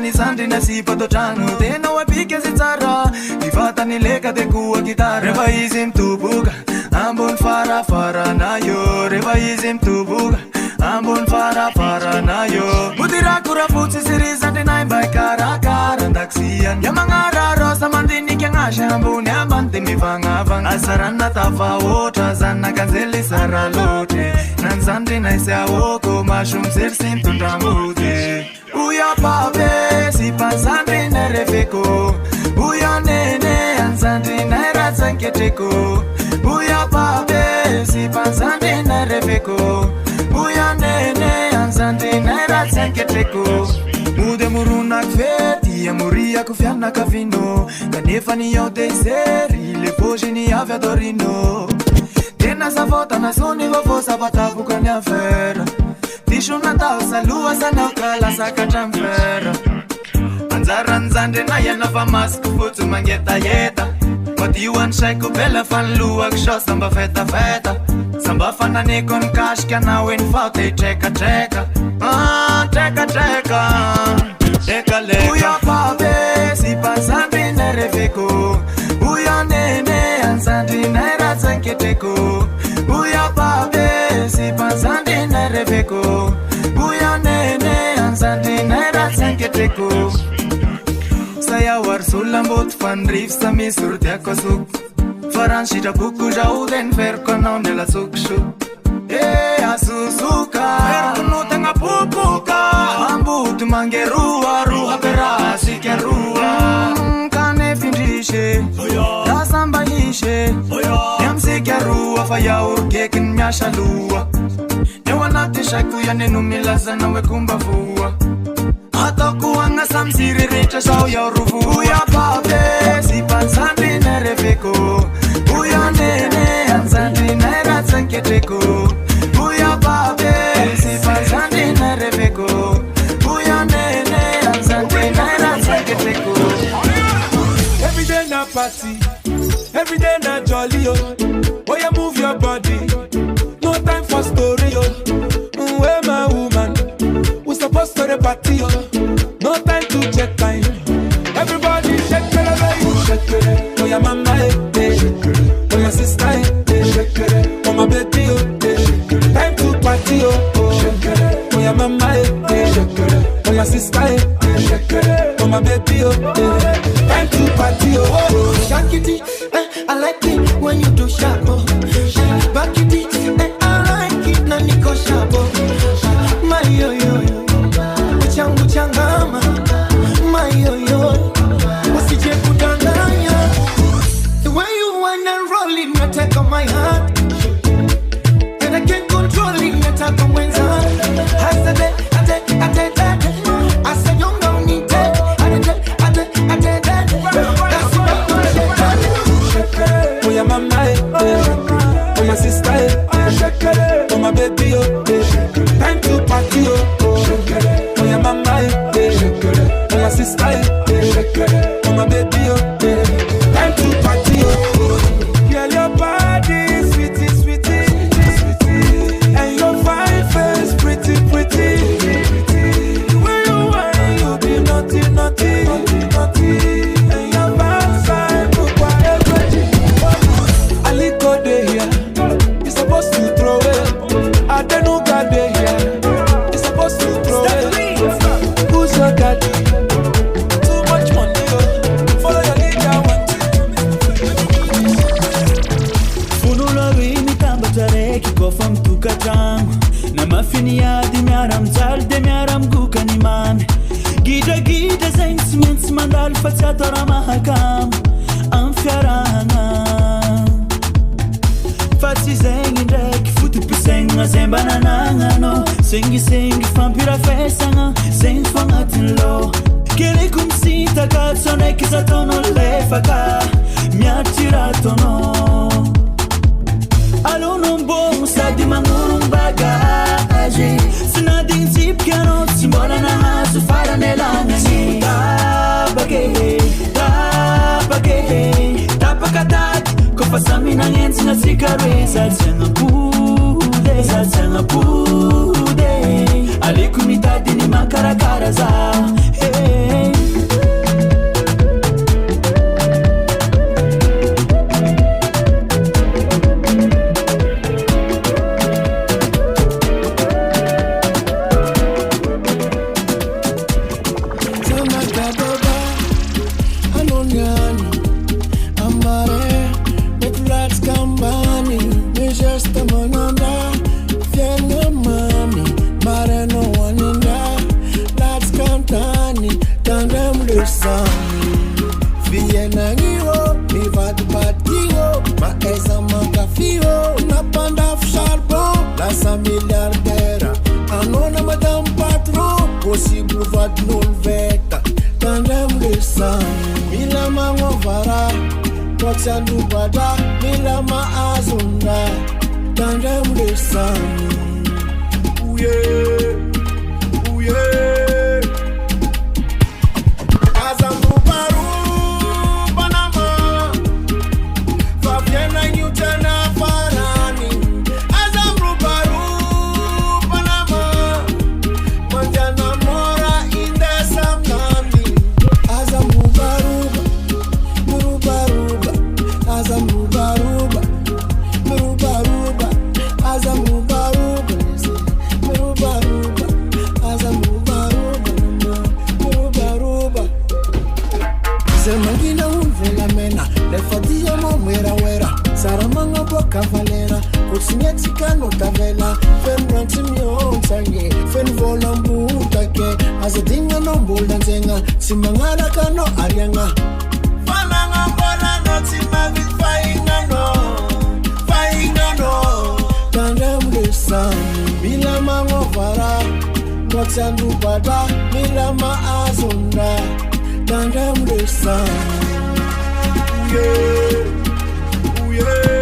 ny zandrina sy patotrano tena oapika zy tsara ivatany leka de koa gitara rehefa izy mitoboka ambony farafarana yo rehefa izy mitoboka ambony farafarana yo modirako raha fotsy sy ry zandrinay mba ikarakara andaksiany ya magnara rosa mandinika agnasy ambony ambany de mivagnavagna azarana tafaotra zanakanjely sara lotre nany zandrinay sy aoko masomsery sy mitondramody uya pape si panzandrinay refeko uya nene anzandrinay ratsanketreko uya pape si panzandrinay refeko uya nene anzandrinay ratsanketreko mode moronak fety amoriako fianakavino kanefa niao desery le voziny avy adorino tena zavotana sony vovô sabatavokany afera tisho natao saloha sanao kala sakatramfera anjarany zandrinay anafa masiko fotsy mangetaheta matioany saiko bela fanlohako sho samba fetafeta samba fananeko ny kasika anao eny fata itrekateka trekateka ekaleka uya pape si panzandrinay refeko uya nene anzandrinay ratsanketreko uya pape si panzandrinay refeko uya nene anzandrinay ratsanketreko sayawar sulamboty fanrivo sa misy ordiako asoko farany sitraboko zao de ny veriko anao ny alatsokosoko asusuka verikono tegna popoka amboty mangeroaroa pera sikaroa kanefindrishe dasamba ishe yamsikaroa fa yaorkeky ny miasa loa eo anaty saiko ianeno milazana hoe kombavoa atako agnasa misireretra sao yaorovo uya pape si panzandrinay refeko uya nene anzandrinay ratsanketreko uya pape si panzandrinay refeko uya nene anzandrinay ratsanketreko everyday na party everyday na jolly yo oh you move your body no time for story yo where my woman we supposed to the party yo no time to check time everybody shake it baby shake it oh your mama shake it oh your sister shake it oh my baby time to party yo shake it oh your mama shake it oh your sister shake it oh my baby time to party yo shake it I like it when you do sharp back it I like it na niko sharp my yo yo uchangu changama my yo yo usije kudanganya the way you wanna roll it na take on my heart and I can't control it na take on mwenza hasade ate asanyonga unite ate that's oh your mama oh your sister oh my baby time to party oh your mama oh your sister oh my baby time to party girl your body sweetie sweetie sweetie and your fine face pretty pretty the way you want you be naughty naughty naughty and your backside look what everything Ali go dey here you supposed to throw it I don't know God dey here you supposed to throw it who's your daddy too much money follow your leader one Funula rini tamba tareki kofa mtuka tangu na mafini yadi miaram zalde miaram gukani man gida gida zain siments mandal fatsatara mahakam amfiarana Fatsi zengi ndreki futu pisenga zembana nangano sengi sengi fampira fesanga zengi fangatilo Kele kumsita katsone kisatono lefaka miatira tono Aluno mbongo sadi mangurung bagage Sinading zip kano simbora na hasu fara nelangani Tapakatat Kofasami na ngensi na sikare Zatsanga pude Aliku mitadi ni makarakara za Hey possible vadin'olo veka tandremolesany mila magnovara ko tsy andobatra mila mahazonra tandremolesany ouye ouye Cavalera, kusinyetsika notavela, fen ranti miontange, fen volambuta ke, azadinga no mbulda nzenga, simangara kano arianga. Fananga mbola no timavit fainga no, tandemlesani, bila mangovara, kwatsandu bada, bila maazonda, tandemlesani, yeah, yeah.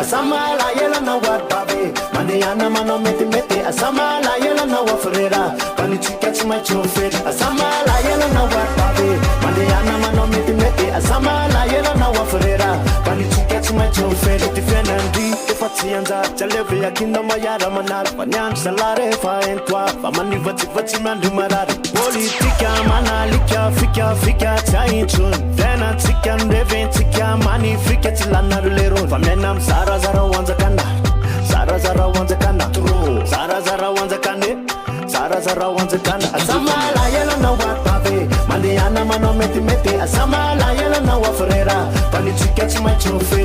Asamala yela na watabe Maniana mano meti meti Asamala yela na wafrera Pani chikets my chofet Asamala yela na watabe Maniana mano meti meti Asamala yela na wafrera Pani chikets my chofet Tifenandi Ifatianza Chalevi ya kinda mayara manar Panyan salare fa entwa Famani vati mandu marare Politika manalika fika chainchun Tena tikan reven tika mani fika tilana rulero Famenam Zara Zara wanza kana Zara wanza kana Zara wanza kane Zara wanza kana Asamala yela na watabe Maniana mano meti Asamala yela na wafrera Pani chikets my chofe